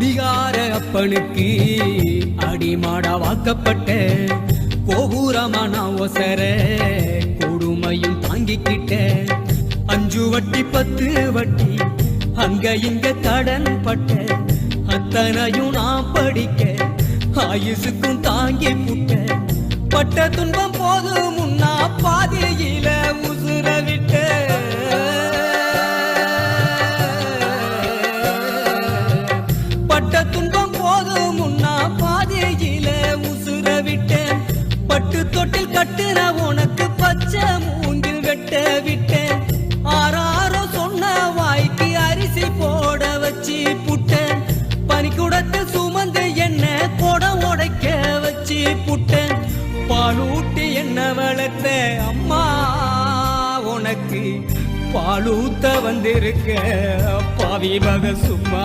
குடிகார அப்பனுக்கு அடிமாடா வாக்கப்பட்ட கோபுரமான ஒசர கொடுமையும் தாங்கிக்கிட்ட 5 வட்டி 10 வட்டி அங்க இங்க கடன் பட்ட அத்தனையும் நான் படிக்க ஆயுசுக்கும் தாங்கி புட்ட பட்ட துன்பம் போது முன்னா பாதியில உசுர விட்ட பட்ட துன்பம் போது முன்னா பாதியில உசுர விட்ட பட்டு தொட்டில் கட்டுற உனக்கு பச்சை மூங்கில் வெட்ட விட்டேன் ஆறாரோ சொன்ன வாய்க்கு அரிசி போட வச்சு புட்டேன் பனிக்குடத்தில் சுமந்து என்ன கொடம் உடைக்க வச்சு புட்டேன் பாலூட்டி என்ன வளர்த்த அம்மா உனக்கு பாலூத்த வந்திருக்க பாவி வக சும்மா